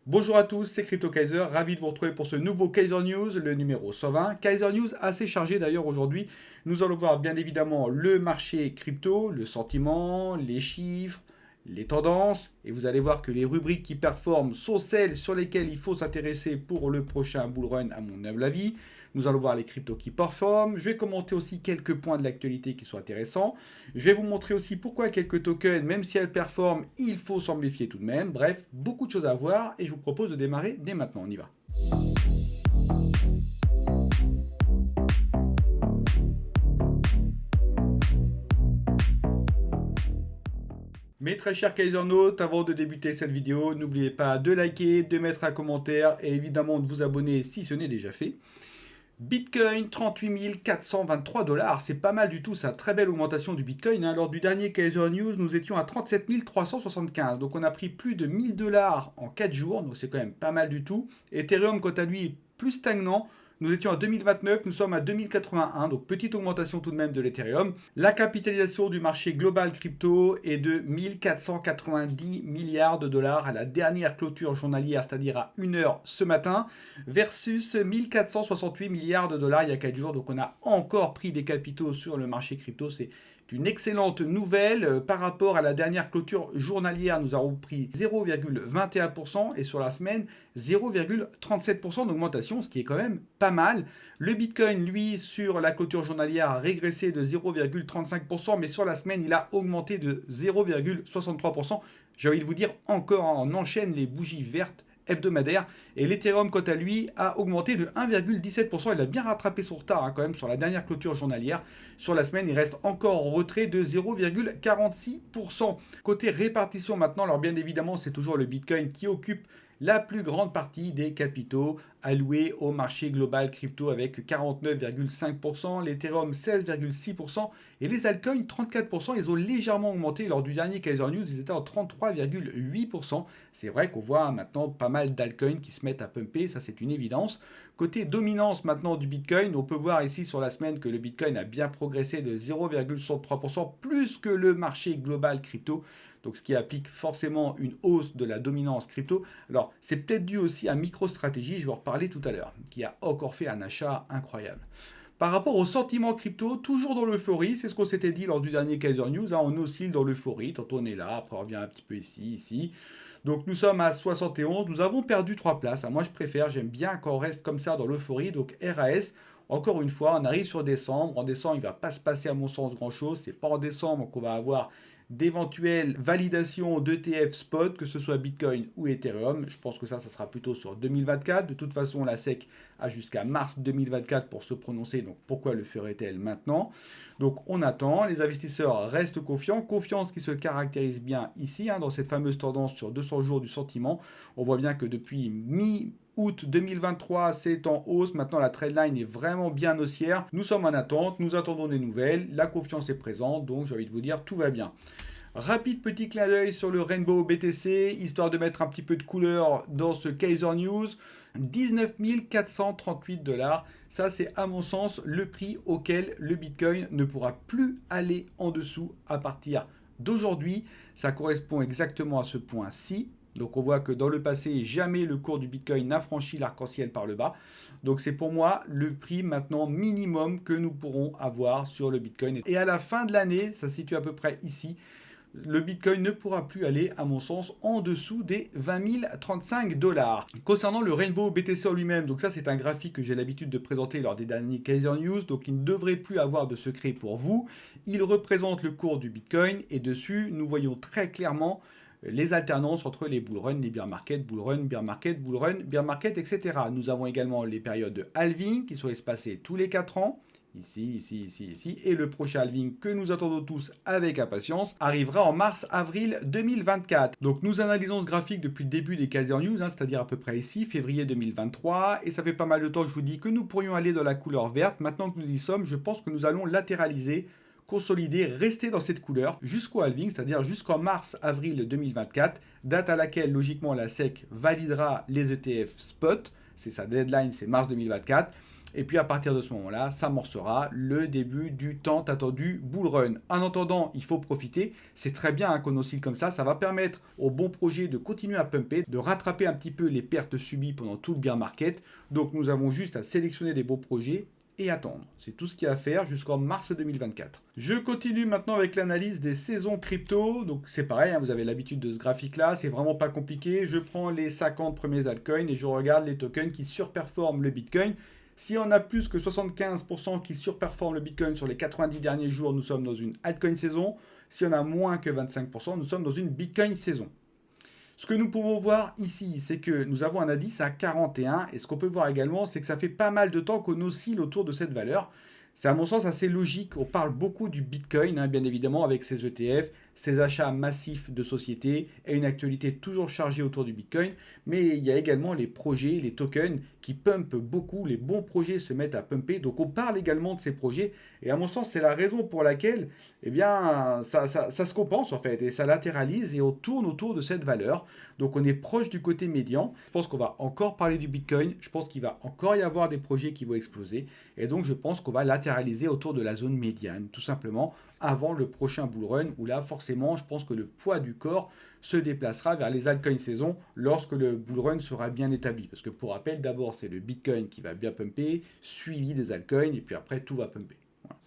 Bonjour à tous, c'est Crypto Kaiser, ravi de vous retrouver pour ce nouveau Kaiser News, le numéro 120. Kaiser News assez chargé d'ailleurs aujourd'hui. Nous allons voir bien évidemment le marché crypto, le sentiment, les chiffres, les tendances. Et vous allez voir que les rubriques qui performent sont celles sur lesquelles il faut s'intéresser pour le prochain bull run à mon humble avis. Nous allons voir les cryptos qui performent. Je vais commenter aussi quelques points de l'actualité qui sont intéressants. Je vais vous montrer aussi pourquoi quelques tokens, même si elles performent, il faut s'en méfier tout de même. Bref, beaucoup de choses à voir et je vous propose de démarrer dès maintenant. On y va. Mes très chers Kaisernautes, avant de débuter cette vidéo, n'oubliez pas de liker, de mettre un commentaire et évidemment de vous abonner si ce n'est déjà fait. Bitcoin, 38 423 dollars, c'est pas mal du tout, c'est une très belle augmentation du Bitcoin. Lors du dernier Kaiser News, nous étions à 37 375, donc on a pris plus de 1000 dollars en 4 jours, donc c'est quand même pas mal du tout. Ethereum, quant à lui, est plus stagnant. Nous étions à 2029, nous sommes à 2081, donc petite augmentation tout de même de l'Ethereum. La capitalisation du marché global crypto est de 1490 milliards de dollars à la dernière clôture journalière, c'est-à-dire à 1h ce matin, versus 1468 milliards de dollars il y a 4 jours. Donc on a encore pris des capitaux sur le marché crypto, c'est une excellente nouvelle. Par rapport à la dernière clôture journalière, nous avons pris 0,21% et sur la semaine 0,37% d'augmentation, ce qui est quand même pas mal. Le Bitcoin, lui, sur la clôture journalière a régressé de 0,35%, mais sur la semaine, il a augmenté de 0,63%. J'ai envie de vous dire encore, on enchaîne les bougies vertes hebdomadaire. Et l'Ethereum, quant à lui, a augmenté de 1,17%. Il a bien rattrapé son retard quand même sur la dernière clôture journalière. Sur la semaine, il reste encore en retrait de 0,46%. Côté répartition maintenant, alors bien évidemment, c'est toujours le Bitcoin qui occupe la plus grande partie des capitaux alloués au marché global crypto avec 49,5%, l'Ethereum 16,6% et les altcoins 34%. Ils ont légèrement augmenté lors du dernier Kaiser News, ils étaient en 33,8%. C'est vrai qu'on voit maintenant pas mal d'altcoins qui se mettent à pumper, ça c'est une évidence. Côté dominance maintenant du Bitcoin, on peut voir ici sur la semaine que le Bitcoin a bien progressé de 0,63%, plus que le marché global crypto. Donc ce qui applique forcément une hausse de la dominance crypto. Alors c'est peut-être dû aussi à MicroStrategy, je vais en reparler tout à l'heure, qui a encore fait un achat incroyable. Par rapport au sentiment crypto, toujours dans l'euphorie, c'est ce qu'on s'était dit lors du dernier Kaiser News, on oscille dans l'euphorie, tantôt on est là, après on revient un petit peu ici. Donc nous sommes à 71, nous avons perdu 3 places. Moi je préfère, j'aime bien quand on reste comme ça dans l'euphorie, donc RAS. Encore une fois, on arrive sur décembre. En décembre, il ne va pas se passer à mon sens grand-chose. C'est pas en décembre qu'on va avoir d'éventuelles validations d'ETF spot, que ce soit Bitcoin ou Ethereum. Je pense que ça sera plutôt sur 2024. De toute façon, la SEC a jusqu'à mars 2024 pour se prononcer. Donc pourquoi le ferait-elle maintenant? Donc on attend. Les investisseurs restent confiants. Confiance qui se caractérise bien ici, dans cette fameuse tendance sur 200 jours du sentiment. On voit bien que depuis mi-août 2023, c'est en hausse. Maintenant, la trendline est vraiment bien haussière. Nous sommes en attente, nous attendons des nouvelles. La confiance est présente, donc j'ai envie de vous dire, tout va bien. Rapide petit clin d'œil sur le Rainbow BTC, histoire de mettre un petit peu de couleur dans ce Kaiser News. 19 438 dollars. Ça, c'est à mon sens le prix auquel le Bitcoin ne pourra plus aller en dessous à partir d'aujourd'hui. Ça correspond exactement à ce point-ci. Donc on voit que dans le passé, jamais le cours du Bitcoin n'a franchi l'arc-en-ciel par le bas. Donc c'est pour moi le prix maintenant minimum que nous pourrons avoir sur le Bitcoin. Et à la fin de l'année, ça se situe à peu près ici, le Bitcoin ne pourra plus aller, à mon sens, en dessous des 20 035 dollars. Concernant le Rainbow BTC en lui-même, donc ça c'est un graphique que j'ai l'habitude de présenter lors des derniers Kaiser News, donc il ne devrait plus avoir de secret pour vous. Il représente le cours du Bitcoin et dessus, nous voyons très clairement les alternances entre les bull run, les bear market, bull run, bear market, bull run, bear market, etc. Nous avons également les périodes de halving qui sont espacées tous les 4 ans. Ici. Et le prochain halving que nous attendons tous avec impatience arrivera en mars-avril 2024. Donc nous analysons ce graphique depuis le début des Kaiser News, c'est-à-dire à peu près ici, février 2023. Et ça fait pas mal de temps que je vous dis que nous pourrions aller dans la couleur verte. Maintenant que nous y sommes, je pense que nous allons latéraliser, consolider, rester dans cette couleur jusqu'au halving, c'est-à-dire jusqu'en mars-avril 2024, date à laquelle logiquement la SEC validera les ETF spot. C'est sa deadline, c'est mars 2024. Et puis à partir de ce moment-là, ça amorcera le début du tant attendu bull run. En attendant, il faut profiter. C'est très bien hein, qu'on oscille comme ça va permettre aux bons projets de continuer à pumper, de rattraper un petit peu les pertes subies pendant tout le bear market. Donc nous avons juste à sélectionner les bons projets et attendre. C'est tout ce qu'il y a à faire jusqu'en mars 2024. Je continue maintenant avec l'analyse des saisons crypto. Donc c'est pareil, hein, vous avez l'habitude de ce graphique-là, c'est vraiment pas compliqué. Je prends les 50 premiers altcoins et je regarde les tokens qui surperforment le Bitcoin. Si on a plus que 75% qui surperforment le Bitcoin sur les 90 derniers jours, nous sommes dans une altcoin saison. Si on a moins que 25%, nous sommes dans une Bitcoin saison. Ce que nous pouvons voir ici, c'est que nous avons un indice à 41. Et ce qu'on peut voir également, c'est que ça fait pas mal de temps qu'on oscille autour de cette valeur. C'est à mon sens assez logique. On parle beaucoup du Bitcoin, hein, bien évidemment, avec ses ETF, ses achats massifs de sociétés et une actualité toujours chargée autour du Bitcoin. Mais il y a également les projets, les tokens qui pumpent beaucoup. Les bons projets se mettent à pumper. Donc on parle également de ces projets. Et à mon sens, c'est la raison pour laquelle eh bien, ça se compense en fait. Et ça latéralise et on tourne autour de cette valeur. Donc on est proche du côté médian. Je pense qu'on va encore parler du Bitcoin. Je pense qu'il va encore y avoir des projets qui vont exploser. Et donc je pense qu'on va latéraliser autour de la zone médiane, tout simplement, avant le prochain bull run, où là, forcément, je pense que le poids du corps se déplacera vers les altcoins saison lorsque le bull run sera bien établi. Parce que pour rappel, d'abord, c'est le Bitcoin qui va bien pumper, suivi des altcoins, et puis après, tout va pumper. Voilà.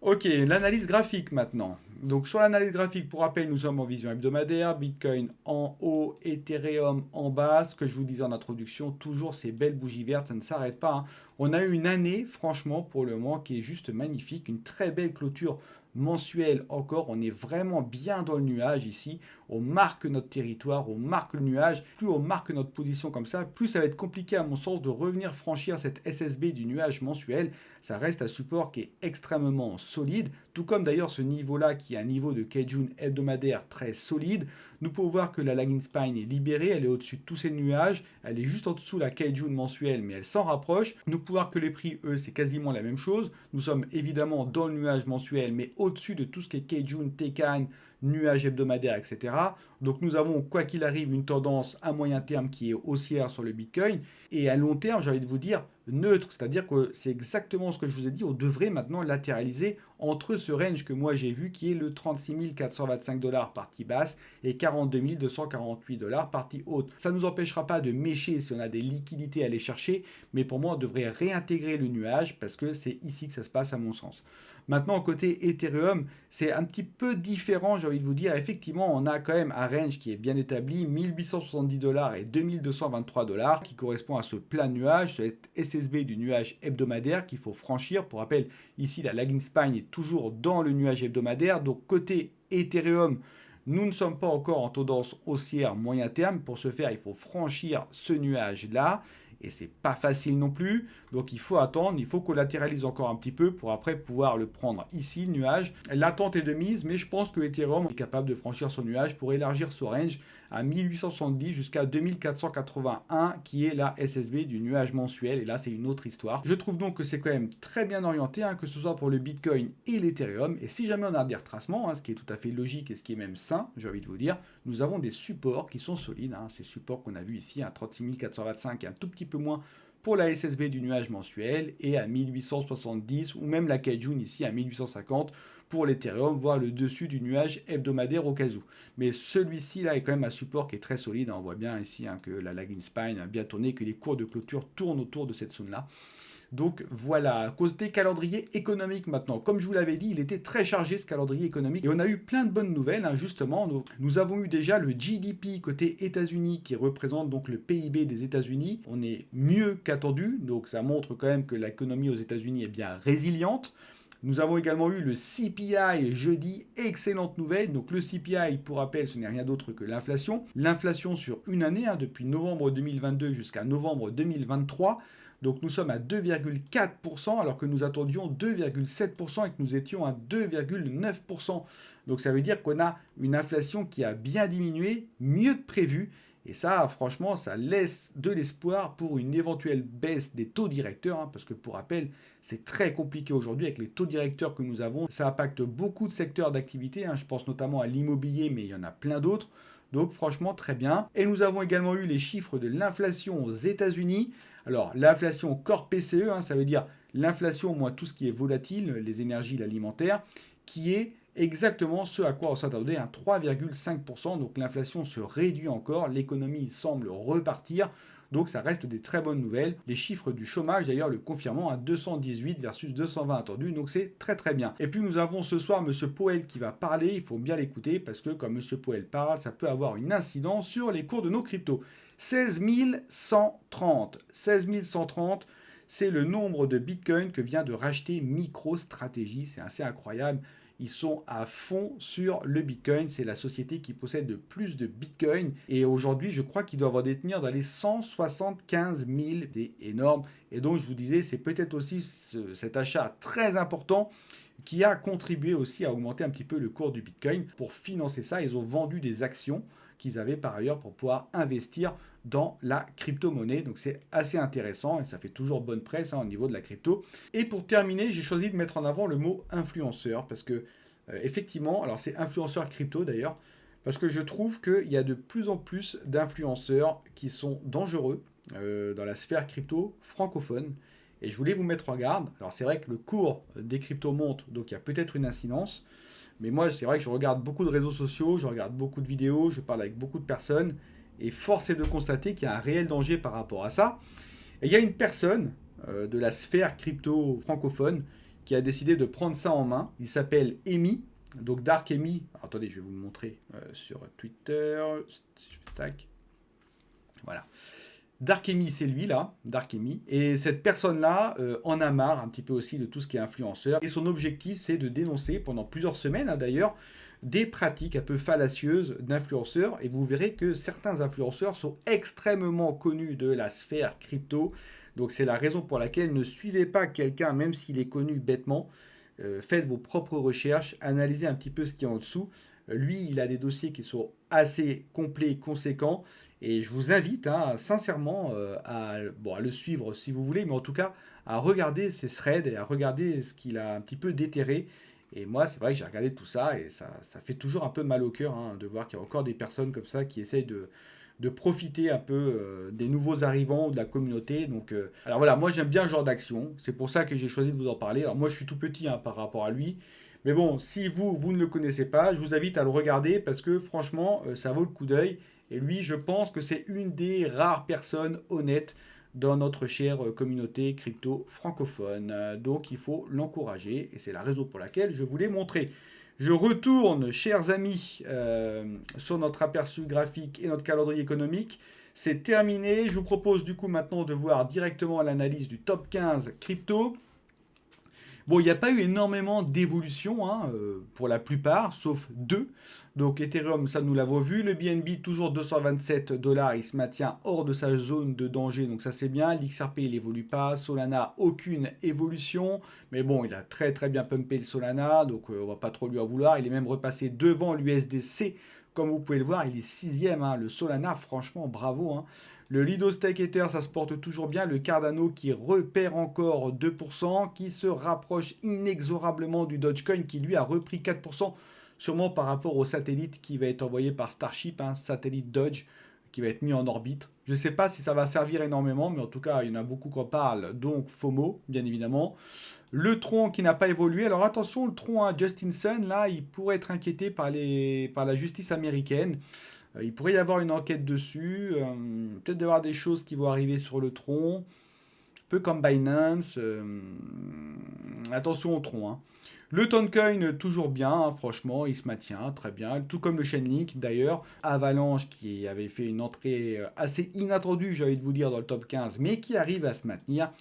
Ok, l'analyse graphique maintenant. Donc sur l'analyse graphique, pour rappel, nous sommes en vision hebdomadaire, Bitcoin en haut, Ethereum en bas. Ce que je vous disais en introduction, toujours ces belles bougies vertes, ça ne s'arrête pas. Hein. On a eu une année, franchement, pour le moment, qui est juste magnifique. Une très belle clôture mensuelle encore. On est vraiment bien dans le nuage ici. On marque notre territoire, on marque le nuage. Plus on marque notre position comme ça, plus ça va être compliqué à mon sens de revenir franchir cette SSB du nuage mensuel. Ça reste un support qui est extrêmement solide, tout comme d'ailleurs ce niveau-là qui est un niveau de Kijun hebdomadaire très solide. Nous pouvons voir que la lagging spine est libérée, elle est au-dessus de tous ces nuages, elle est juste en dessous de la Kijun mensuelle, mais elle s'en rapproche. Nous pouvons voir que les prix, eux, c'est quasiment la même chose. Nous sommes évidemment dans le nuage mensuel, mais au-dessus de tout ce qui est Kijun, Tenkan, nuages hebdomadaires, etc. Donc nous avons, quoi qu'il arrive, une tendance à moyen terme qui est haussière sur le Bitcoin. Et à long terme, j'ai envie de vous dire neutre, c'est-à-dire que c'est exactement ce que je vous ai dit, on devrait maintenant latéraliser entre ce range que moi j'ai vu qui est le 36 425 $ partie basse et 42 248 $ partie haute. Ça ne nous empêchera pas de mécher si on a des liquidités à aller chercher, mais pour moi on devrait réintégrer le nuage parce que c'est ici que ça se passe à mon sens. Maintenant, côté Ethereum, c'est un petit peu différent, j'ai envie de vous dire. Effectivement, on a quand même un range qui est bien établi, 1870 $ et 2223 $, qui correspond à ce plat nuage, cette SSB du nuage hebdomadaire qu'il faut franchir. Pour rappel, ici, la lagging spine est toujours dans le nuage hebdomadaire. Donc, côté Ethereum, nous ne sommes pas encore en tendance haussière moyen terme. Pour ce faire, il faut franchir ce nuage-là. Et c'est pas facile non plus, donc il faut attendre, il faut qu'on latéralise encore un petit peu pour après pouvoir le prendre ici, le nuage. L'attente est de mise, mais je pense que Ethereum est capable de franchir son nuage pour élargir son range à 1870 jusqu'à 2481, qui est la SSB du nuage mensuel, et là c'est une autre histoire. Je trouve donc que c'est quand même très bien orienté, hein, que ce soit pour le Bitcoin et l'Ethereum, et si jamais on a des retracements, hein, ce qui est tout à fait logique et ce qui est même sain, j'ai envie de vous dire, nous avons des supports qui sont solides, hein, ces supports qu'on a vu ici, à 36 425 et un tout petit peu moins pour la SSB du nuage mensuel et à 1870 ou même la Kijun ici à 1850 pour l'Ethereum, voire le dessus du nuage hebdomadaire au cas où. Mais celui-ci là est quand même un support qui est très solide. On voit bien ici hein, que la lagging spine a bien tourné, que les cours de clôture tournent autour de cette zone-là. Donc voilà, côté calendrier économique maintenant. Comme je vous l'avais dit, il était très chargé ce calendrier économique. Et on a eu plein de bonnes nouvelles, hein, justement. Nous avons eu déjà le GDP côté États-Unis qui représente donc le PIB des États-Unis. On est mieux qu'attendu, donc ça montre quand même que l'économie aux États-Unis est bien résiliente. Nous avons également eu le CPI jeudi, excellente nouvelle. Donc le CPI, pour rappel, ce n'est rien d'autre que l'inflation. L'inflation sur une année, hein, depuis novembre 2022 jusqu'à novembre 2023. Donc nous sommes à 2,4% alors que nous attendions 2,7% et que nous étions à 2,9%. Donc ça veut dire qu'on a une inflation qui a bien diminué, mieux que prévu. Et ça, franchement, ça laisse de l'espoir pour une éventuelle baisse des taux directeurs, hein, parce que pour rappel, c'est très compliqué aujourd'hui avec les taux directeurs que nous avons. Ça impacte beaucoup de secteurs d'activité, hein, je pense notamment à l'immobilier, mais il y en a plein d'autres. Donc franchement très bien. Et nous avons également eu les chiffres de l'inflation aux États-Unis. Alors l'inflation Core PCE, hein, ça veut dire l'inflation moins tout ce qui est volatile, les énergies, l'alimentaire, qui est exactement ce à quoi on s'attendait, un 3,5%. Donc l'inflation se réduit encore, l'économie semble repartir. Donc ça reste des très bonnes nouvelles. Les chiffres du chômage d'ailleurs le confirmant à 218 versus 220 attendus. Donc c'est très très bien. Et puis nous avons ce soir Monsieur Powell qui va parler. Il faut bien l'écouter parce que quand Monsieur Powell parle, ça peut avoir une incidence sur les cours de nos cryptos. 16 130. 16 130. C'est le nombre de bitcoins que vient de racheter MicroStrategy. C'est assez incroyable. Ils sont à fond sur le Bitcoin. C'est la société qui possède le plus de Bitcoin. Et aujourd'hui, je crois qu'ils doivent en détenir dans les 175 000. C'est énorme. Et donc, je vous disais, c'est peut-être aussi cet achat très important qui a contribué aussi à augmenter un petit peu le cours du Bitcoin. Pour financer ça, ils ont vendu des actions qu'ils avaient par ailleurs pour pouvoir investir dans la crypto-monnaie. Donc c'est assez intéressant et ça fait toujours bonne presse au niveau de la crypto. Et pour terminer, j'ai choisi de mettre en avant le mot influenceur parce que effectivement, alors c'est influenceur crypto d'ailleurs, parce que je trouve qu'il y a de plus en plus d'influenceurs qui sont dangereux dans la sphère crypto francophone. Et je voulais vous mettre en garde. Alors c'est vrai que le cours des cryptos monte, donc il y a peut-être une incidence. Mais moi, c'est vrai que je regarde beaucoup de réseaux sociaux, je regarde beaucoup de vidéos, je parle avec beaucoup de personnes. Et force est de constater qu'il y a un réel danger par rapport à ça. Et il y a une personne de la sphère crypto francophone qui a décidé de prendre ça en main. Il s'appelle Emi, donc Dark Emi. Alors, attendez, je vais vous le montrer sur Twitter. Tac. Voilà. Dark Emi, c'est lui là, Dark Emi. Et cette personne-là en a marre un petit peu aussi de tout ce qui est influenceur. Et son objectif, c'est de dénoncer pendant plusieurs semaines d'ailleurs des pratiques un peu fallacieuses d'influenceurs. Et vous verrez que certains influenceurs sont extrêmement connus de la sphère crypto. Donc c'est la raison pour laquelle ne suivez pas quelqu'un, même s'il est connu bêtement. Faites vos propres recherches, analysez un petit peu ce qu'il y a en dessous. Lui, il a des dossiers qui sont assez complets, conséquents. Et je vous invite sincèrement à le suivre si vous voulez, mais en tout cas à regarder ses threads et à regarder ce qu'il a un petit peu déterré. Et moi, c'est vrai que j'ai regardé tout ça et ça fait toujours un peu mal au cœur de voir qu'il y a encore des personnes comme ça qui essayent de profiter un peu des nouveaux arrivants de la communauté. Donc, alors voilà, moi j'aime bien ce genre d'action. C'est pour ça que j'ai choisi de vous en parler. Alors moi, je suis tout petit par rapport à lui. Mais bon, si vous ne le connaissez pas, je vous invite à le regarder parce que franchement, ça vaut le coup d'œil. Et lui, je pense que c'est une des rares personnes honnêtes dans notre chère communauté crypto francophone. Donc il faut l'encourager et c'est la raison pour laquelle je voulais montrer. Je retourne, chers amis, sur notre aperçu graphique et notre calendrier économique. C'est terminé. Je vous propose du coup maintenant de voir directement l'analyse du top 15 crypto. Bon, il n'y a pas eu énormément d'évolution pour la plupart, sauf deux. Donc Ethereum, ça nous l'avons vu. Le BNB, toujours 227 $, il se maintient hors de sa zone de danger, donc ça c'est bien. L'XRP, il évolue pas. Solana, aucune évolution. Mais bon, il a très très bien pumpé le Solana, donc on va pas trop lui en vouloir. Il est même repassé devant l'USDC. Comme vous pouvez le voir, il est 6e. Le Solana, franchement, bravo. Le Lido Stake Ether, ça se porte toujours bien. Le Cardano qui repère encore 2%, qui se rapproche inexorablement du Dogecoin qui lui a repris 4%, sûrement par rapport au satellite qui va être envoyé par Starship, satellite Doge qui va être mis en orbite. Je ne sais pas si ça va servir énormément, mais en tout cas, il y en a beaucoup qui en parlent, donc FOMO, bien évidemment. Le Tron qui n'a pas évolué. Alors attention, le Tron, Justin Sun, là, il pourrait être inquiété par la justice américaine. Il pourrait y avoir une enquête dessus. Peut-être d'avoir des choses qui vont arriver sur le Tron. Un peu comme Binance. Attention au Tron. Le Toncoin, toujours bien, franchement, il se maintient très bien. Tout comme le Chainlink, d'ailleurs. Avalanche, qui avait fait une entrée assez inattendue, j'ai envie de vous dire, dans le top 15, mais qui arrive à se maintenir.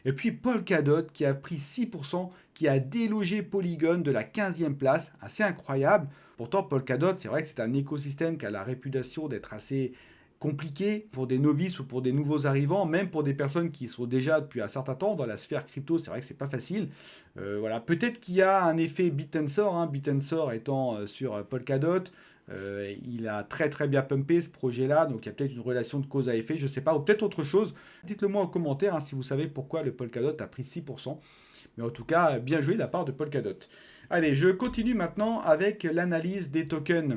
Et puis Polkadot, qui a pris 6%, qui a délogé Polygon de la 15e place. Assez incroyable. Pourtant, Polkadot, c'est vrai que c'est un écosystème qui a la réputation d'être assez compliqué pour des novices ou pour des nouveaux arrivants, même pour des personnes qui sont déjà depuis un certain temps dans la sphère crypto, c'est vrai que c'est pas facile. Voilà, peut-être qu'il y a un effet Bit&Sor, Bit&Sor étant sur Polkadot, il a très très bien pumpé ce projet-là, donc il y a peut-être une relation de cause à effet, je sais pas, ou peut-être autre chose. Dites-le moi en commentaire si vous savez pourquoi le Polkadot a pris 6%. Mais en tout cas, bien joué de la part de Polkadot. Allez, je continue maintenant avec l'analyse des tokens.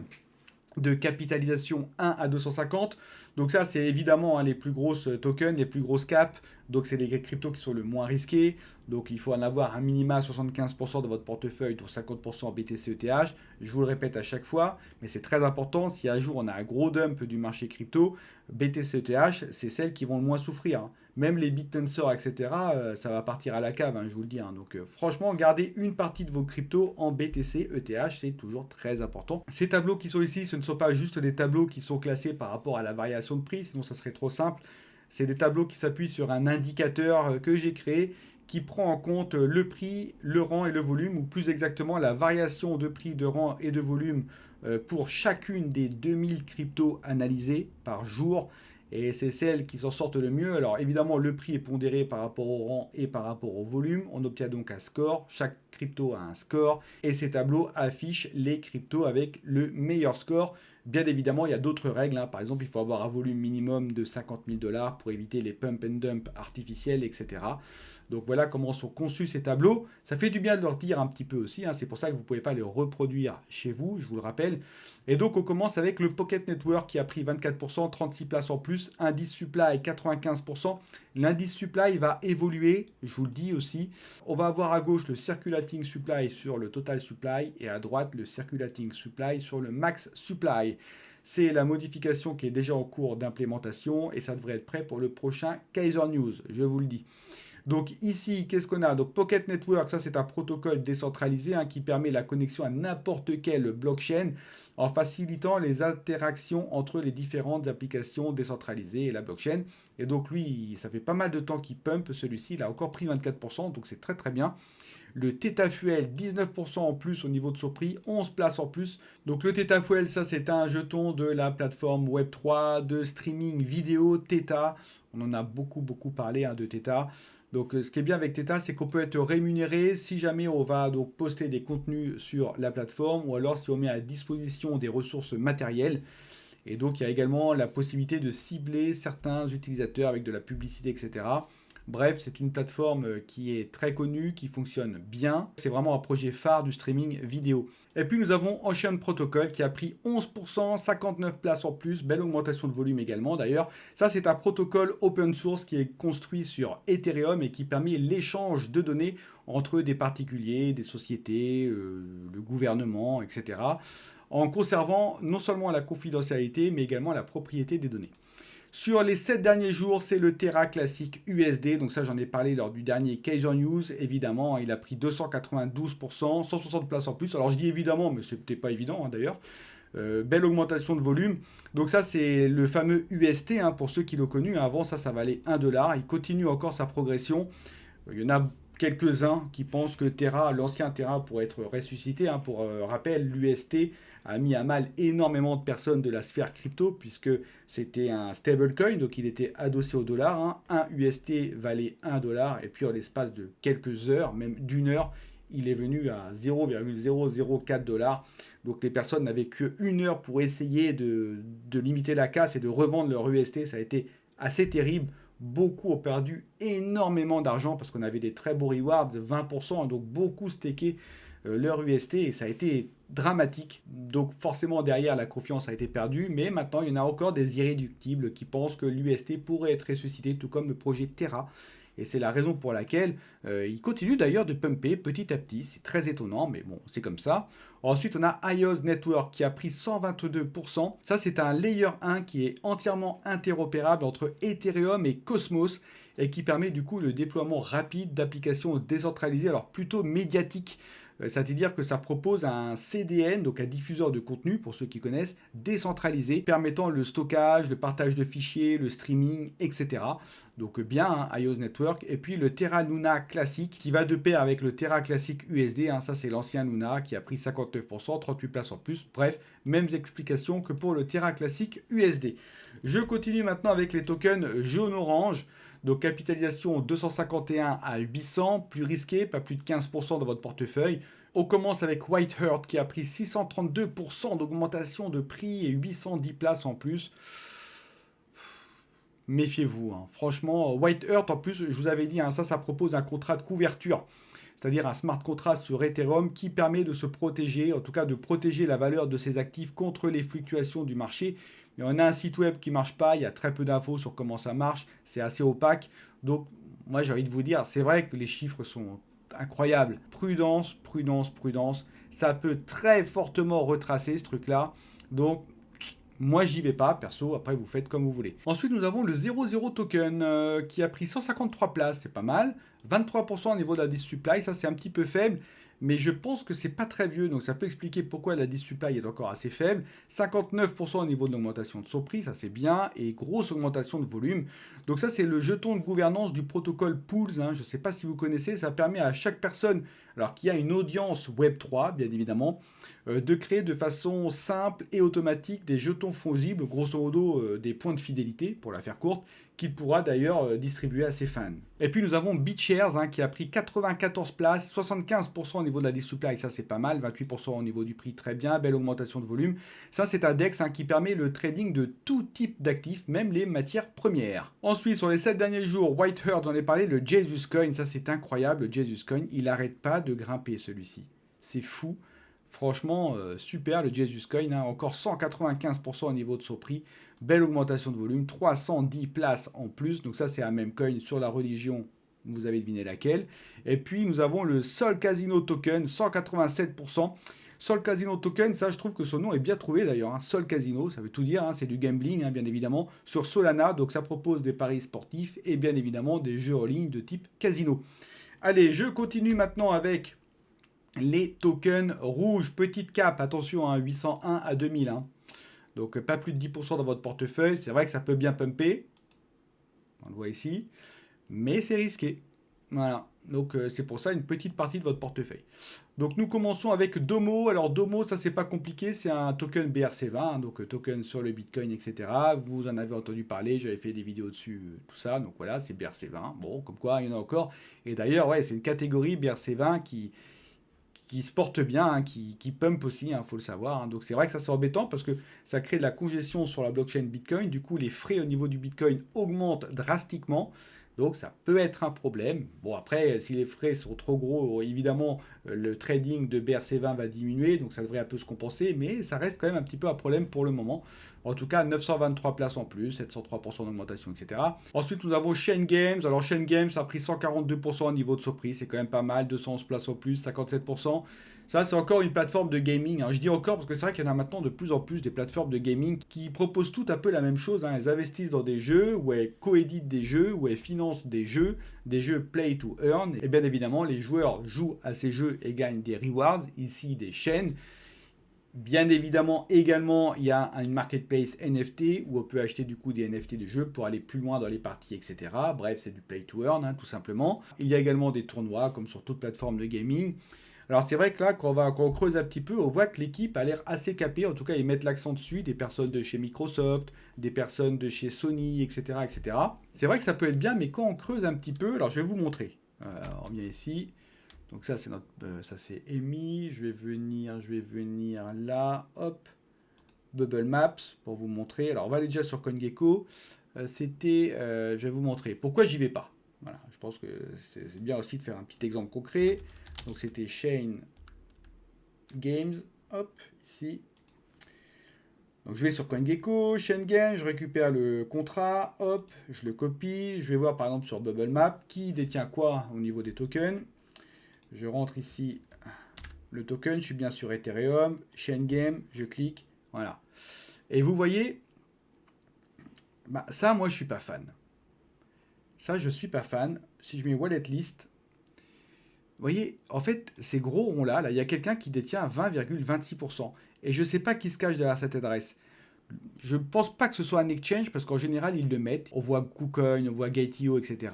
de capitalisation 1 à 250. Donc ça, c'est évidemment les plus grosses tokens, les plus grosses caps. Donc c'est les cryptos qui sont le moins risqués. Donc il faut en avoir un minima 75% de votre portefeuille, dont 50% BTC ETH. Je vous le répète à chaque fois, mais c'est très important. Si un jour on a un gros dump du marché crypto, BTC ETH, c'est celles qui vont le moins souffrir, hein. Même les BitTensor, etc., ça va partir à la cave, hein, je vous le dis, hein. Donc franchement, gardez une partie de vos cryptos en BTC ETH, c'est toujours très important. Ces tableaux qui sont ici, ce ne sont pas juste des tableaux qui sont classés par rapport à la variation de prix, sinon ça serait trop simple. C'est des tableaux qui s'appuient sur un indicateur que j'ai créé qui prend en compte le prix, le rang et le volume, ou plus exactement la variation de prix, de rang et de volume pour chacune des 2000 cryptos analysées par jour. Et c'est celles qui s'en sortent le mieux. Alors évidemment, le prix est pondéré par rapport au rang et par rapport au volume. On obtient donc un score. Chaque crypto a un score. Et ces tableaux affichent les cryptos avec le meilleur score. Bien évidemment, il y a d'autres règles, hein. Par exemple, il faut avoir un volume minimum de 50 000 $ pour éviter les pump and dump artificiels, etc. Donc voilà comment sont conçus ces tableaux. Ça fait du bien de leur dire un petit peu aussi, hein. C'est pour ça que vous ne pouvez pas les reproduire chez vous, je vous le rappelle. Et donc on commence avec le Pocket Network qui a pris 24%, 36 places en plus. Indice supply 95%. L'indice supply va évoluer, je vous le dis aussi. On va avoir à gauche le circulating supply sur le total supply et à droite le circulating supply sur le max supply. C'est la modification qui est déjà en cours d'implémentation et ça devrait être prêt pour le prochain Kaiser News, je vous le dis. Donc ici, qu'est-ce qu'on a? Donc Pocket Network, ça c'est un protocole décentralisé, hein, qui permet la connexion à n'importe quelle blockchain en facilitant les interactions entre les différentes applications décentralisées et la blockchain. Et donc lui, ça fait pas mal de temps qu'il pump celui-ci, il a encore pris 24%, donc c'est très très bien. Le Thetafuel, 19% en plus au niveau de son prix, 11 places en plus. Donc le Thetafuel, ça c'est un jeton de la plateforme Web3 de streaming vidéo Theta. On en a beaucoup parlé, hein, de Theta. Donc ce qui est bien avec Theta, c'est qu'on peut être rémunéré si jamais on va donc poster des contenus sur la plateforme ou alors si on met à disposition des ressources matérielles. Et donc il y a également la possibilité de cibler certains utilisateurs avec de la publicité, etc. Bref, c'est une plateforme qui est très connue, qui fonctionne bien. C'est vraiment un projet phare du streaming vidéo. Et puis nous avons Ocean Protocol qui a pris 11%, 59 places en plus, belle augmentation de volume également d'ailleurs. Ça c'est un protocole open source qui est construit sur Ethereum et qui permet l'échange de données entre des particuliers, des sociétés, le gouvernement, etc. en conservant non seulement la confidentialité mais également la propriété des données. Sur les 7 derniers jours, c'est le Terra classique USD. Donc ça, j'en ai parlé lors du dernier Kaiser News. Évidemment, il a pris 292%, 160 places en plus. Alors je dis évidemment, mais c'était pas évident, hein, d'ailleurs. Belle augmentation de volume. Donc ça, c'est le fameux UST, hein, pour ceux qui l'ont connu. Avant, ça valait 1 $. Il continue encore sa progression. Il y en a quelques-uns qui pensent que Terra, l'ancien Terra, pourrait être ressuscité, hein. Pour rappel, l'UST a mis à mal énormément de personnes de la sphère crypto puisque c'était un stablecoin, donc il était adossé au dollar, hein. Un UST valait 1 $ et puis en l'espace de quelques heures, même d'une heure, il est venu à 0,004 $. Donc les personnes n'avaient qu'une heure pour essayer de limiter la casse et de revendre leur UST. Ça a été assez terrible. Beaucoup ont perdu énormément d'argent parce qu'on avait des très beaux rewards, 20%, donc beaucoup staké leur UST et ça a été dramatique. Donc forcément derrière la confiance a été perdue, mais maintenant il y en a encore des irréductibles qui pensent que l'UST pourrait être ressuscité, tout comme le projet Terra. Et c'est la raison pour laquelle il continue d'ailleurs de pumper petit à petit. C'est très étonnant, mais bon, c'est comme ça. Ensuite, on a IOS Network qui a pris 122%. Ça, c'est un Layer 1 qui est entièrement interopérable entre Ethereum et Cosmos et qui permet du coup le déploiement rapide d'applications décentralisées, alors plutôt médiatiques. C'est-à-dire que ça propose un CDN, donc un diffuseur de contenu, pour ceux qui connaissent, décentralisé, permettant le stockage, le partage de fichiers, le streaming, etc. Donc bien, hein, IOS Network. Et puis le Terra Luna classique, qui va de pair avec le Terra classique USD. Hein, ça, c'est l'ancien Luna qui a pris 59%, 38 places en plus. Bref, mêmes explications que pour le Terra classique USD. Je continue maintenant avec les tokens jaune-orange. Donc capitalisation 251 à 800, plus risqué, pas plus de 15% de votre portefeuille. On commence avec White-Heart qui a pris 632% d'augmentation de prix et 810 places en plus. Méfiez-vous, hein. Franchement, White-Heart en plus, je vous avais dit, hein, ça propose un contrat de couverture. c'est-à-dire un smart contract sur Ethereum qui permet de se protéger, en tout cas de protéger la valeur de ses actifs contre les fluctuations du marché. Mais on a un site web qui ne marche pas, il y a très peu d'infos sur comment ça marche, c'est assez opaque. Donc moi j'ai envie de vous dire, c'est vrai que les chiffres sont incroyables. Prudence, prudence, prudence. Ça peut très fortement retracer ce truc-là. Donc moi, j'y vais pas, perso, après vous faites comme vous voulez. Ensuite, nous avons le 00 token qui a pris 153 places, c'est pas mal. 23% au niveau de la dis-supply, ça c'est un petit peu faible, mais je pense que c'est pas très vieux, donc ça peut expliquer pourquoi la dis-supply est encore assez faible. 59% au niveau de l'augmentation de son prix, ça c'est bien, et grosse augmentation de volume. Donc ça c'est le jeton de gouvernance du protocole Pools, hein. Je ne sais pas si vous connaissez, ça permet à chaque personne, alors qui a une audience Web3, bien évidemment, de créer de façon simple et automatique des jetons fongibles, grosso modo des points de fidélité, pour la faire courte, qu'il pourra d'ailleurs distribuer à ses fans. Et puis nous avons BitShares hein, qui a pris 94 places, 75% au niveau de la dis-supply, ça c'est pas mal, 28% au niveau du prix, très bien, belle augmentation de volume. Ça c'est un DEX hein, qui permet le trading de tout type d'actifs, même les matières premières. Ensuite, sur les 7 derniers jours, Whitehurst, j'en ai parlé, le Jesus Coin, ça c'est incroyable, le Jesus Coin, il n'arrête pas de grimper celui-ci. C'est fou. Franchement, super le Jesus Coin, hein, encore 195% au niveau de son prix, belle augmentation de volume, 310 places en plus, donc ça c'est un même coin sur la religion, vous avez deviné laquelle. Et puis nous avons le Sol Casino Token, 187%. Sol Casino Token, ça je trouve que son nom est bien trouvé d'ailleurs, hein. Sol Casino, ça veut tout dire, hein, c'est du gambling hein, bien évidemment, sur Solana, donc ça propose des paris sportifs et bien évidemment des jeux en ligne de type casino. Allez, je continue maintenant avec les tokens rouges, petite cap, attention, hein, 801 à 2000. Hein. Donc pas plus de 10% dans votre portefeuille. C'est vrai que ça peut bien pumper. On le voit ici. Mais c'est risqué. Voilà. Donc c'est pour ça une petite partie de votre portefeuille. Donc nous commençons avec Domo. Alors Domo, ça c'est pas compliqué. C'est un token BRC20. Hein, donc token sur le Bitcoin, etc. Vous en avez entendu parler. J'avais fait des vidéos dessus, tout ça. Donc voilà, c'est BRC20. Bon, comme quoi, il y en a encore. Et d'ailleurs, ouais, c'est une catégorie BRC20 qui se porte bien, hein, qui pump aussi, il faut le savoir. Hein. Donc c'est vrai que ça c'est embêtant parce que ça crée de la congestion sur la blockchain Bitcoin. Du coup, les frais au niveau du Bitcoin augmentent drastiquement. Donc ça peut être un problème. Bon après, si les frais sont trop gros, évidemment, le trading de BRC20 va diminuer, donc ça devrait un peu se compenser, mais ça reste quand même un petit peu un problème pour le moment. En tout cas, 923 places en plus, 703% d'augmentation, etc. Ensuite, nous avons Chain Games. Alors Chain Games a pris 142% au niveau de son prix, c'est quand même pas mal, 211 places en plus, 57%. Ça, c'est encore une plateforme de gaming. Hein. Je dis encore parce que c'est vrai qu'il y en a maintenant de plus en plus des plateformes de gaming qui proposent tout un peu la même chose. Hein. Elles investissent dans des jeux, où elles coéditent des jeux, où elles financent des jeux play to earn. Et bien évidemment, les joueurs jouent à ces jeux et gagnent des rewards, ici des chaînes. Bien évidemment, également, il y a une marketplace NFT où on peut acheter du coup des NFT de jeux pour aller plus loin dans les parties, etc. Bref, c'est du play to earn, hein, tout simplement. Il y a également des tournois, comme sur toute plateforme de gaming. Alors c'est vrai que là, quand on creuse un petit peu, on voit que l'équipe a l'air assez capée. En tout cas, ils mettent l'accent dessus. Des personnes de chez Microsoft, des personnes de chez Sony, etc. etc. C'est vrai que ça peut être bien, mais quand on creuse un petit peu, alors je vais vous montrer. On revient ici. Donc ça, c'est notre, ça c'est EMI. Je vais venir là. Hop. Bubble Maps pour vous montrer. Alors on va aller déjà sur CoinGecko. Je vais vous montrer. Pourquoi j'y vais pas? Voilà, je pense que c'est bien aussi de faire un petit exemple concret. Donc c'était Chain Games, hop, ici. Donc je vais sur CoinGecko, Chain Games, je récupère le contrat, hop, je le copie. Je vais voir par exemple sur Bubble Map qui détient quoi au niveau des tokens. Je rentre ici le token, je suis bien sur Ethereum, Chain Game, je clique, voilà. Et vous voyez, bah, ça moi je suis pas fan. Ça je suis pas fan. Si je mets Wallet List, vous voyez, en fait, ces gros ronds-là, il y a quelqu'un qui détient 20,26%. Et je ne sais pas qui se cache derrière cette adresse. Je ne pense pas que ce soit un exchange, parce qu'en général, ils le mettent. On voit KuCoin, on voit Gate.io, etc.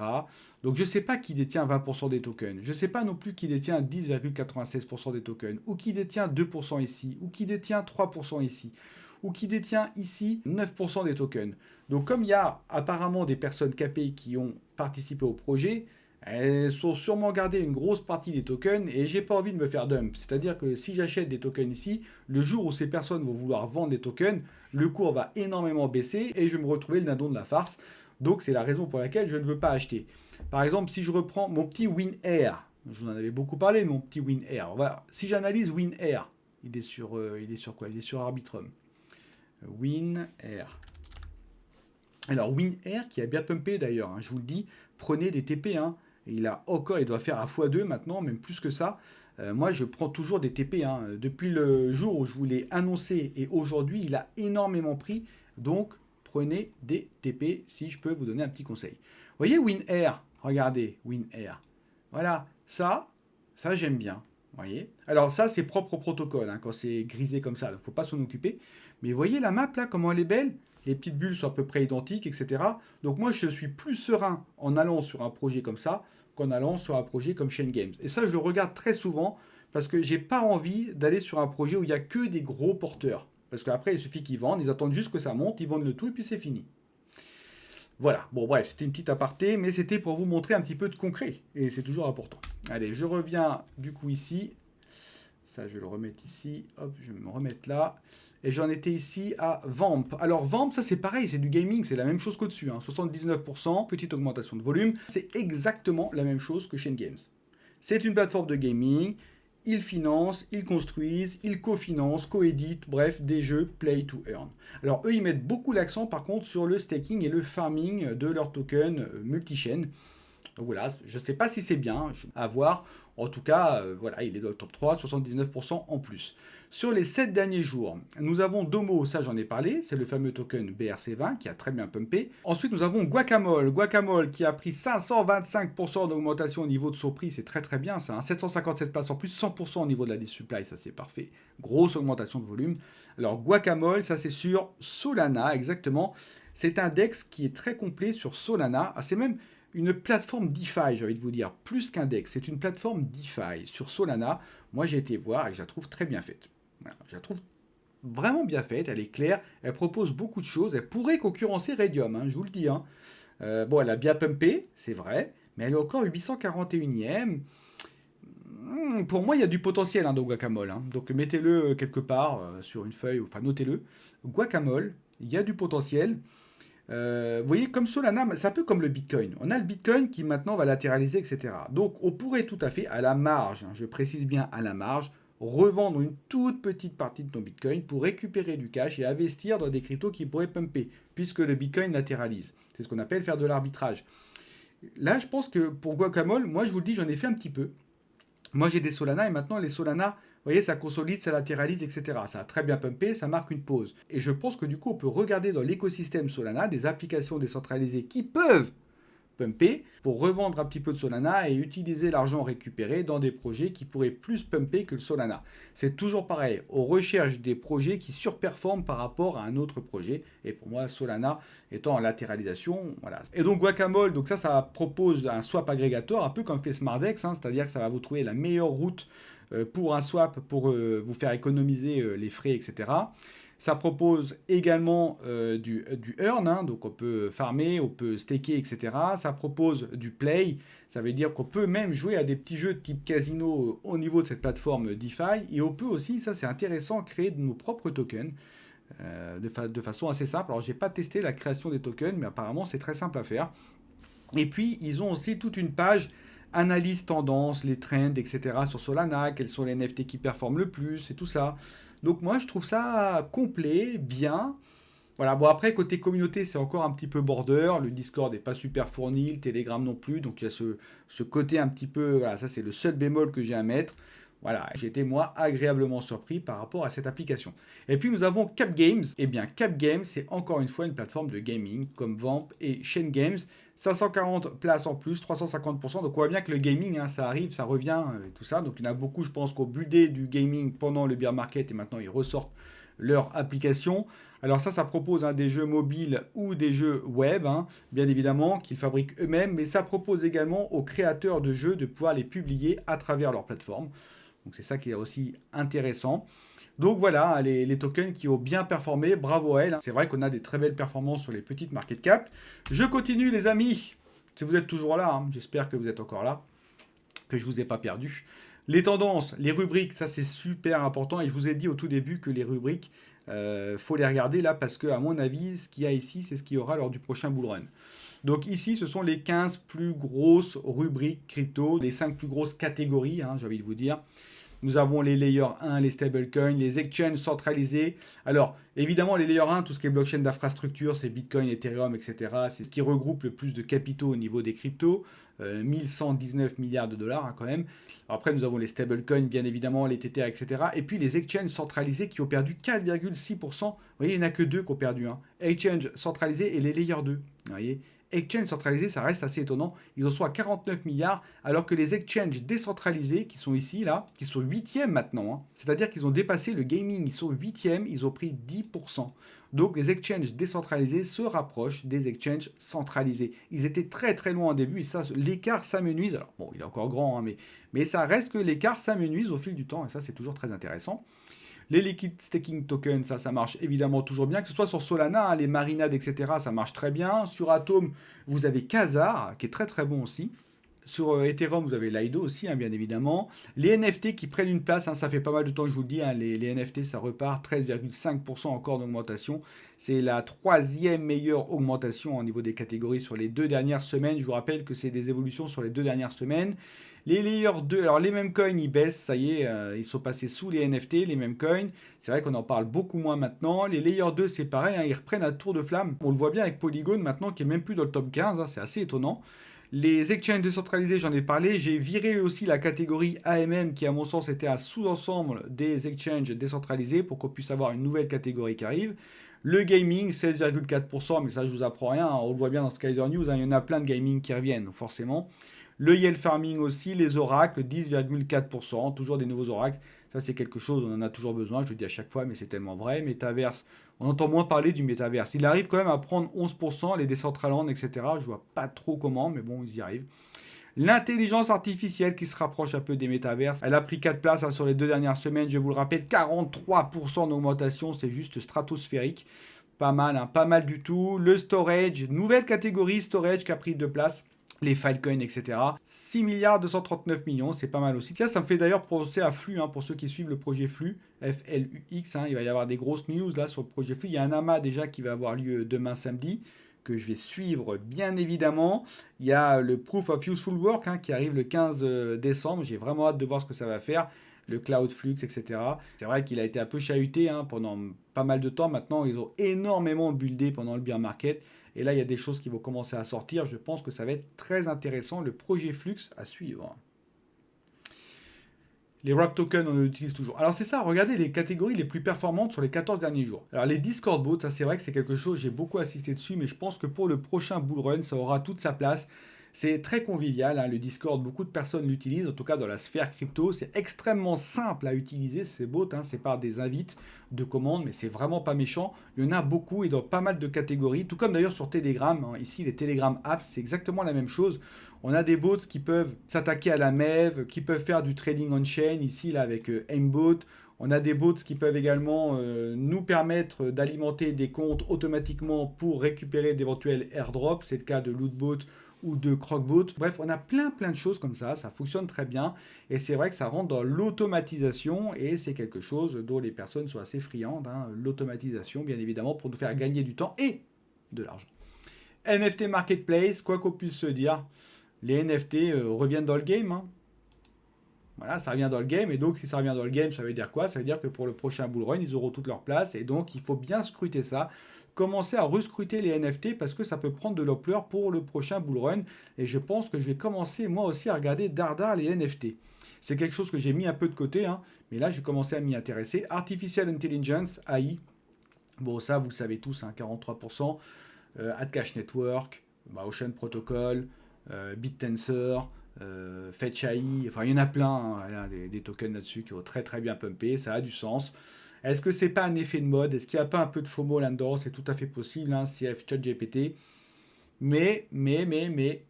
Donc, je ne sais pas qui détient 20% des tokens. Je ne sais pas non plus qui détient 10,96% des tokens. Ou qui détient 2% ici. Ou qui détient 3% ici. Ou qui détient ici 9% des tokens. Donc, comme il y a apparemment des personnes capées qui ont participé au projet, elles sont sûrement gardées une grosse partie des tokens et j'ai pas envie de me faire dump. C'est-à-dire que si j'achète des tokens ici, le jour où ces personnes vont vouloir vendre des tokens, le cours va énormément baisser et je vais me retrouver le dindon de la farce. Donc c'est la raison pour laquelle je ne veux pas acheter. Par exemple, si je reprends mon petit WinAir, Je vous en avais beaucoup parlé, mon petit WinAir. Voilà. Si j'analyse WinAir, il est sur quoi? Il est sur Arbitrum. WinAir. Alors WinAir qui a bien pumpé d'ailleurs, hein, je vous le dis, prenez des TP. Hein. Il doit faire à x2 maintenant, même plus que ça. Moi, je prends toujours des TP. Hein. Depuis le jour où je vous l'ai annoncé et aujourd'hui, il a énormément pris. Donc, prenez des TP si je peux vous donner un petit conseil. Vous voyez WinAir, regardez WinAir. Voilà, ça j'aime bien. Voyez. Alors ça, c'est propre au protocole, hein, quand c'est grisé comme ça, il ne faut pas s'en occuper. Mais vous voyez la map là, comment elle est belle? Les petites bulles sont à peu près identiques, etc. Donc moi, je suis plus serein en allant sur un projet comme ça qu'en allant sur un projet comme Chain Games. Et ça, je le regarde très souvent parce que j'ai pas envie d'aller sur un projet où il n'y a que des gros porteurs. Parce qu'après, il suffit qu'ils vendent, ils attendent juste que ça monte, ils vendent le tout et puis c'est fini. Voilà, bon bref, c'était une petite aparté, mais c'était pour vous montrer un petit peu de concret. Et c'est toujours important. Allez, je reviens du coup ici. Ça, je vais le remettre ici. Hop, je vais me remettre là. Et j'en étais ici à Vamp. Alors Vamp, ça c'est pareil, c'est du gaming, c'est la même chose qu'au-dessus. Hein. 79%, petite augmentation de volume. C'est exactement la même chose que Chain Games. C'est une plateforme de gaming. Ils financent, ils construisent, ils cofinancent, coéditent, bref, des jeux play to earn. Alors eux, ils mettent beaucoup l'accent par contre sur le staking et le farming de leurs tokens multi-chaînes. Donc voilà, je ne sais pas si c'est bien, à voir. En tout cas, voilà, il est dans le top 3, 79% en plus. Sur les 7 derniers jours, nous avons Domo, ça j'en ai parlé, c'est le fameux token BRC20 qui a très bien pumpé. Ensuite, nous avons Guacamole, Guacamole qui a pris 525% d'augmentation au niveau de son prix, c'est très très bien ça, hein. 757 places en plus, 100% au niveau de la supply, ça c'est parfait. Grosse augmentation de volume. Alors Guacamole, ça c'est sur Solana, exactement. C'est un DEX qui est très complet sur Solana. Ah, c'est même une plateforme DeFi, j'ai envie de vous dire, plus qu'un DEX. C'est une plateforme DeFi sur Solana. Moi, j'ai été voir et je la trouve très bien faite. Voilà, je la trouve vraiment bien faite, elle est claire, elle propose beaucoup de choses. Elle pourrait concurrencer Raydium, hein, je vous le dis. Hein. Bon, elle a bien pumpé, c'est vrai, mais elle est encore 841e. Pour moi, il y a du potentiel hein, dans Guacamole. Hein. Donc, mettez-le quelque part sur une feuille, enfin, notez-le. Guacamole, il y a du potentiel. Vous voyez, comme Solana, c'est un peu comme le Bitcoin. On a le Bitcoin qui maintenant va latéraliser, etc. Donc, on pourrait tout à fait, à la marge, hein, je précise bien à la marge, revendre une toute petite partie de ton Bitcoin pour récupérer du cash et investir dans des cryptos qui pourraient pumper, puisque le Bitcoin latéralise. C'est ce qu'on appelle faire de l'arbitrage. Là, je pense que pour Guacamole, moi, je vous le dis, j'en ai fait un petit peu. Moi, j'ai des Solana et maintenant, les Solana, vous voyez, ça consolide, ça latéralise, etc. Ça a très bien pumpé, ça marque une pause. Et je pense que du coup, on peut regarder dans l'écosystème Solana des applications décentralisées qui peuvent pumper pour revendre un petit peu de Solana et utiliser l'argent récupéré dans des projets qui pourraient plus pumper que le Solana. C'est toujours pareil, on recherche des projets qui surperforment par rapport à un autre projet. Et pour moi, Solana étant en latéralisation, voilà. Et donc Guacamole, donc ça propose un swap agrégateur, un peu comme fait SmartDex, hein, c'est-à-dire que ça va vous trouver la meilleure route pour un swap, pour vous faire économiser les frais, etc. Ça propose également du earn, hein, donc on peut farmer, on peut staker, etc. Ça propose du play, ça veut dire qu'on peut même jouer à des petits jeux de type casino au niveau de cette plateforme DeFi. Et on peut aussi, ça c'est intéressant, créer de nos propres tokens de façon assez simple. Alors j'ai pas testé la création des tokens, mais apparemment c'est très simple à faire. Et puis ils ont aussi toute une page analyse tendance, les trends, etc. sur Solana, quels sont les NFT qui performent le plus et tout ça. Donc moi je trouve ça complet, bien. Voilà, bon après côté communauté c'est encore un petit peu border, le Discord n'est pas super fourni, le Telegram non plus, donc il y a ce côté un petit peu, voilà, ça c'est le seul bémol que j'ai à mettre. Voilà, j'ai été moi agréablement surpris par rapport à cette application. Et puis nous avons Cap Games. Eh bien Cap Games c'est encore une fois une plateforme de gaming comme Vamp et Chain Games. 540 places en plus, 350%. Donc on voit bien que le gaming, hein, ça arrive, ça revient, tout ça. Donc il y en a beaucoup, je pense, qu'au budget du gaming pendant le bear market et maintenant ils ressortent leur application. Alors ça propose hein, des jeux mobiles ou des jeux web, hein, bien évidemment, qu'ils fabriquent eux-mêmes, mais ça propose également aux créateurs de jeux de pouvoir les publier à travers leur plateforme. Donc c'est ça qui est aussi intéressant. Donc voilà, les tokens qui ont bien performé, bravo à elles. C'est vrai qu'on a des très belles performances sur les petites market cap. Je continue les amis, si vous êtes toujours là, hein, j'espère que vous êtes encore là, que je ne vous ai pas perdu. Les tendances, les rubriques, ça c'est super important et je vous ai dit au tout début que les rubriques, faut les regarder là parce que à mon avis, ce qu'il y a ici, c'est ce qu'il y aura lors du prochain bull run. Donc ici, ce sont les 15 plus grosses rubriques crypto, les 5 plus grosses catégories, hein, j'ai envie de vous dire. Nous avons les Layer 1, les stablecoins, les exchanges centralisés. Alors, évidemment, les Layer 1, tout ce qui est blockchain d'infrastructure, c'est Bitcoin, Ethereum, etc. C'est ce qui regroupe le plus de capitaux au niveau des cryptos. 1119 milliards de dollars, hein, quand même. Après, nous avons les stablecoins, bien évidemment, les TTA, etc. Et puis les exchanges centralisés qui ont perdu 4,6%. Vous voyez, il n'y en a que deux qui ont perdu. Hein. Exchange centralisé et les Layer 2. Vous voyez, exchange centralisé, ça reste assez étonnant. Ils en sont à 49 milliards, alors que les exchanges décentralisés, qui sont ici, là, qui sont 8e maintenant, hein, c'est-à-dire qu'ils ont dépassé le gaming, ils sont 8e, ils ont pris 10%. Donc les exchanges décentralisés se rapprochent des exchanges centralisés. Ils étaient très très loin au début, et ça, l'écart s'amenuise. Alors bon, il est encore grand, hein, mais ça reste que l'écart s'amenuise au fil du temps, et ça c'est toujours très intéressant. Les liquid staking tokens, ça marche évidemment toujours bien, que ce soit sur Solana, hein, les marinades, etc., ça marche très bien. Sur Atom, vous avez Kazar, qui est très très bon aussi. Sur Ethereum, vous avez Lido aussi, hein, bien évidemment. Les NFT qui prennent une place, hein, ça fait pas mal de temps que je vous le dis, hein, les NFT, ça repart, 13,5% encore d'augmentation. C'est la troisième meilleure augmentation au niveau des catégories sur les 2 dernières semaines. Je vous rappelle que c'est des évolutions sur les 2 dernières semaines. Les Layer 2, alors les mêmes coins, ils baissent, ça y est, ils sont passés sous les NFT, les mêmes coins. C'est vrai qu'on en parle beaucoup moins maintenant. Les Layer 2, c'est pareil, hein, ils reprennent à tour de flamme. On le voit bien avec Polygon maintenant, qui est même plus dans le top 15, hein, c'est assez étonnant. Les exchanges décentralisés, j'en ai parlé. J'ai viré aussi la catégorie AMM qui, à mon sens, était un sous-ensemble des exchanges décentralisés pour qu'on puisse avoir une nouvelle catégorie qui arrive. Le gaming, 16,4%, mais ça, je vous apprends rien. Hein, on le voit bien dans Skyzer News, hein, il y en a plein de gaming qui reviennent, forcément. Le yield farming aussi, les oracles, 10,4%, toujours des nouveaux oracles. Ça, c'est quelque chose, on en a toujours besoin, je le dis à chaque fois, mais c'est tellement vrai. Metaverse, on entend moins parler du métaverse. Il arrive quand même à prendre 11%, les Decentraland, etc. Je vois pas trop comment, mais bon, ils y arrivent. L'intelligence artificielle qui se rapproche un peu des métaverses. Elle a pris 4 places, hein, sur les 2 dernières semaines, je vous le rappelle, 43% d'augmentation, c'est juste stratosphérique. Pas mal, hein, pas mal du tout. Le storage, nouvelle catégorie storage qui a pris 2 places. Les Filecoin, etc. 6 milliards 239 millions, c'est pas mal aussi. Tiens, ça me fait d'ailleurs penser à Flux, hein, pour ceux qui suivent le projet Flux, FLUX, hein, il va y avoir des grosses news là sur le projet Flux. Il y a un amas déjà qui va avoir lieu demain samedi, que je vais suivre bien évidemment. Il y a le Proof of Useful Work, hein, qui arrive le 15 décembre. J'ai vraiment hâte de voir ce que ça va faire. Le Cloud Flux, etc. C'est vrai qu'il a été un peu chahuté, hein, pendant pas mal de temps. Maintenant, ils ont énormément buildé pendant le bear market. Et là, il y a des choses qui vont commencer à sortir. Je pense que ça va être très intéressant. Le projet Flux à suivre. Les wrap tokens, on l'utilise toujours. Alors c'est ça, regardez les catégories les plus performantes sur les 14 derniers jours. Alors les Discord bots, ça c'est vrai que c'est quelque chose, j'ai beaucoup assisté dessus, mais je pense que pour le prochain bull run, ça aura toute sa place. C'est très convivial, hein, le Discord, beaucoup de personnes l'utilisent, en tout cas dans la sphère crypto. C'est extrêmement simple à utiliser, ces bots, hein, c'est par des invites de commandes, mais c'est vraiment pas méchant. Il y en a beaucoup et dans pas mal de catégories, tout comme d'ailleurs sur Telegram. Hein. Ici, les Telegram apps, c'est exactement la même chose. On a des bots qui peuvent s'attaquer à la MEV, qui peuvent faire du trading on-chain, ici là avec Aimbot. On a des bots qui peuvent également nous permettre d'alimenter des comptes automatiquement pour récupérer d'éventuels airdrops. C'est le cas de Lootbot ou de Crockbot. Bref, on a plein de choses comme ça fonctionne très bien. Et c'est vrai que ça rentre dans l'automatisation et c'est quelque chose dont les personnes sont assez friandes. Hein. L'automatisation, bien évidemment, pour nous faire gagner du temps et de l'argent. NFT Marketplace, quoi qu'on puisse se dire, les NFT reviennent dans le game. Hein. Voilà, ça revient dans le game. Et donc, si ça revient dans le game, ça veut dire quoi? Ça veut dire que pour le prochain bull run, ils auront toute leur place. Et donc, il faut bien scruter ça. Commencer à rescruter les NFT parce que ça peut prendre de l'ampleur pour le prochain bull run. Et je pense que je vais commencer moi aussi à regarder dardard les NFT. C'est quelque chose que j'ai mis un peu de côté. Hein, mais là, j'ai commencé à m'y intéresser. Artificial Intelligence, AI. Bon, ça, vous le savez tous, hein, 43%. Adcash Network, Ocean Protocol, BitTensor, Fetch AI, enfin il y en a plein, hein, des tokens là-dessus qui ont très très bien pumpé, ça a du sens. Est-ce que c'est pas un effet de mode? Est-ce qu'il n'y a pas un peu de FOMO là-dedans? C'est tout à fait possible, hein, CF ChatGPT. Mais, il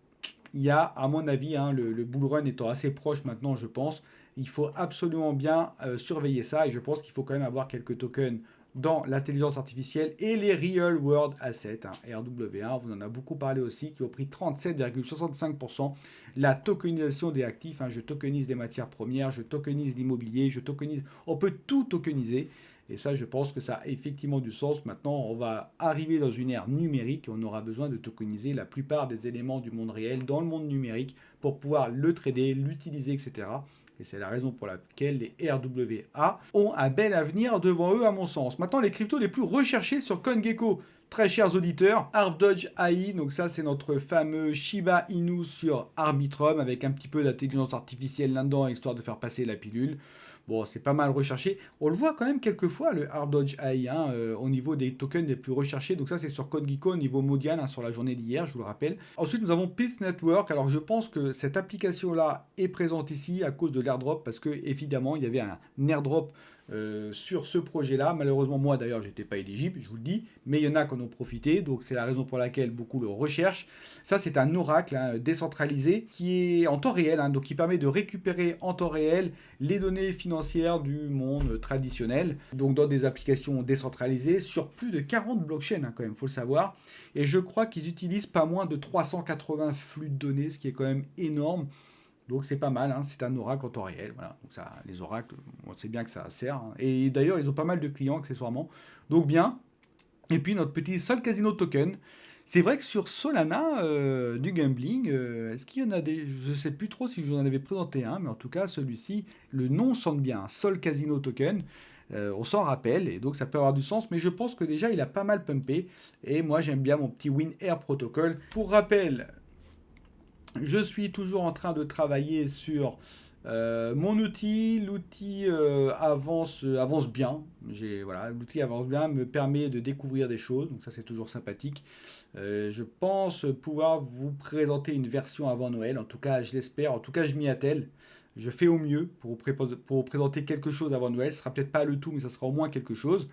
y a, à mon avis, hein, le bull run étant assez proche maintenant, je pense, il faut absolument bien surveiller ça et je pense qu'il faut quand même avoir quelques tokens dans l'intelligence artificielle et les Real World Assets, hein, RWA, on en a beaucoup parlé aussi, qui ont pris 37,65%. La tokenisation des actifs, hein, je tokenise des matières premières, je tokenise l'immobilier, je tokenise, on peut tout tokeniser. Et ça, je pense que ça a effectivement du sens. Maintenant, on va arriver dans une ère numérique et on aura besoin de tokeniser la plupart des éléments du monde réel dans le monde numérique pour pouvoir le trader, l'utiliser, etc. Et c'est la raison pour laquelle les RWA ont un bel avenir devant eux, à mon sens. Maintenant, les cryptos les plus recherchés sur CoinGecko. Très chers auditeurs, ArbDodge AI, donc ça c'est notre fameux Shiba Inu sur Arbitrum avec un petit peu d'intelligence artificielle là-dedans, histoire de faire passer la pilule. Bon, c'est pas mal recherché. On le voit quand même quelques fois, le ArbDodge AI, hein, au niveau des tokens les plus recherchés. Donc ça, c'est sur CodeGecko au niveau mondial, hein, sur la journée d'hier, je vous le rappelle. Ensuite, nous avons Peace Network. Alors, je pense que cette application-là est présente ici à cause de l'airdrop, parce que évidemment, il y avait un airdrop sur ce projet-là. Malheureusement, moi d'ailleurs, j'étais pas éligible, je vous le dis, mais il y en a qui en ont profité, donc c'est la raison pour laquelle beaucoup le recherchent. Ça, c'est un oracle, hein, décentralisé qui est en temps réel, hein, donc qui permet de récupérer en temps réel les données financières du monde traditionnel, donc dans des applications décentralisées sur plus de 40 blockchains, hein, quand même, faut le savoir. Et je crois qu'ils utilisent pas moins de 380 flux de données, ce qui est quand même énorme. Donc c'est pas mal, hein, c'est un oracle en temps réel. Voilà. Donc ça, les oracles, on sait bien que ça sert. Hein. Et d'ailleurs, ils ont pas mal de clients accessoirement. Donc bien. Et puis notre petit Sol Casino Token. C'est vrai que sur Solana, du gambling, est-ce qu'il y en a des... Je ne sais plus trop si j'en avais présenté un, mais en tout cas, celui-ci, le nom sonne bien, Sol Casino Token. On s'en rappelle, et donc ça peut avoir du sens, mais je pense que déjà, il a pas mal pumpé. Et moi, j'aime bien mon petit WinAir Protocol. Pour rappel, je suis toujours en train de travailler sur mon outil. L'outil avance bien. Voilà, l'outil avance bien, me permet de découvrir des choses, donc ça c'est toujours sympathique. Je pense pouvoir vous présenter une version avant Noël, en tout cas je l'espère, en tout cas je m'y attelle. Je fais au mieux pour vous présenter quelque chose avant Noël. Ce sera peut-être pas le tout, mais ça sera au moins quelque chose.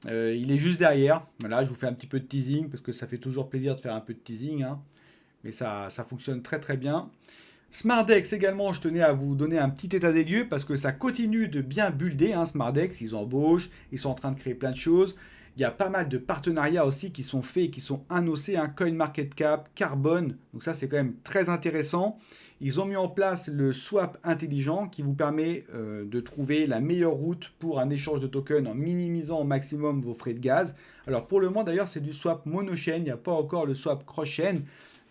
Il est juste derrière. Voilà, je vous fais un petit peu de teasing, parce que ça fait toujours plaisir de faire un peu de teasing, hein. Mais ça fonctionne très très bien. SmartDex également, je tenais à vous donner un petit état des lieux parce que ça continue de bien builder, hein, SmartDex, ils embauchent, ils sont en train de créer plein de choses. Il y a pas mal de partenariats aussi qui sont faits et qui sont annoncés, hein, CoinMarketCap, Carbone, donc ça c'est quand même très intéressant. Ils ont mis en place le swap intelligent qui vous permet de trouver la meilleure route pour un échange de tokens en minimisant au maximum vos frais de gaz. Alors pour le moment d'ailleurs c'est du swap monochain, il n'y a pas encore le swap cross-chain.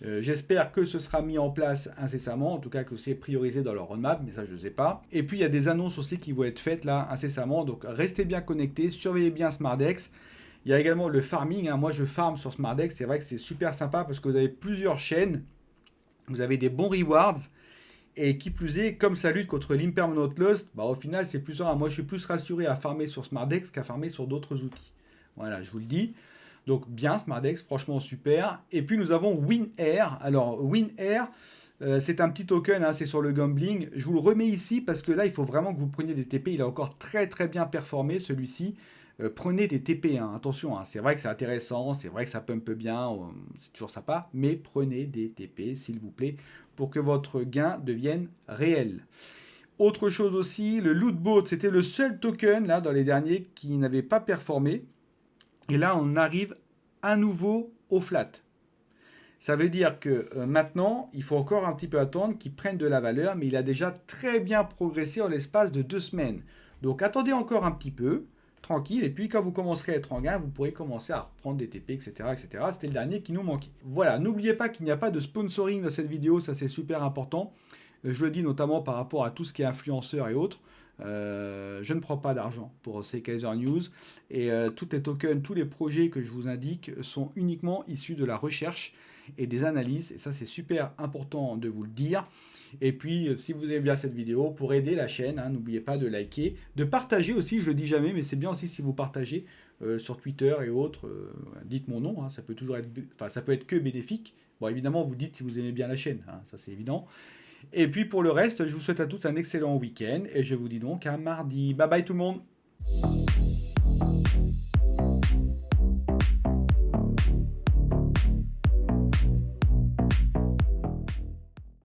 J'espère que ce sera mis en place incessamment, en tout cas que c'est priorisé dans leur roadmap, mais ça je ne sais pas. Et puis il y a des annonces aussi qui vont être faites là incessamment, donc restez bien connectés, surveillez bien SmartDex. Il y a également le farming, hein. Moi je farm sur SmartDex, c'est vrai que c'est super sympa parce que vous avez plusieurs chaînes, vous avez des bons rewards, et qui plus est, comme ça lutte contre l'impermanent loss, bah, au final c'est plus rare. Moi je suis plus rassuré à farmer sur SmartDex qu'à farmer sur d'autres outils. Voilà, je vous le dis. Donc bien SmartDex, franchement super. Et puis nous avons WinAir. Alors WinAir, c'est un petit token, hein, c'est sur le gambling. Je vous le remets ici parce que là, il faut vraiment que vous preniez des TP. Il a encore très très bien performé celui-ci. Prenez des TP, hein, attention, hein, c'est vrai que c'est intéressant, c'est vrai que ça pumpe bien, c'est toujours sympa, mais prenez des TP s'il vous plaît pour que votre gain devienne réel. Autre chose aussi, le Lootboat, c'était le seul token là dans les derniers qui n'avait pas performé. Et là, on arrive à nouveau au flat. Ça veut dire que maintenant, il faut encore un petit peu attendre qu'il prenne de la valeur, mais il a déjà très bien progressé en l'espace de 2 semaines. Donc attendez encore un petit peu, tranquille, et puis quand vous commencerez à être en gain, vous pourrez commencer à reprendre des TP, etc. etc. C'était le dernier qui nous manquait. Voilà, n'oubliez pas qu'il n'y a pas de sponsoring dans cette vidéo, ça c'est super important. Je le dis notamment par rapport à tout ce qui est influenceur et autres. Je ne prends pas d'argent pour ces Kaiser News et tous les tokens, tous les projets que je vous indique sont uniquement issus de la recherche et des analyses, et ça c'est super important de vous le dire. Et puis si vous aimez bien cette vidéo, pour aider la chaîne, hein, n'oubliez pas de liker, de partager aussi, je le dis jamais, mais c'est bien aussi si vous partagez sur Twitter et autres, dites mon nom, hein, ça peut toujours être, enfin ça peut être que bénéfique. Bon évidemment vous dites si vous aimez bien la chaîne, hein, ça c'est évident. Et puis pour le reste, je vous souhaite à tous un excellent week-end et je vous dis donc à mardi. Bye bye tout le monde.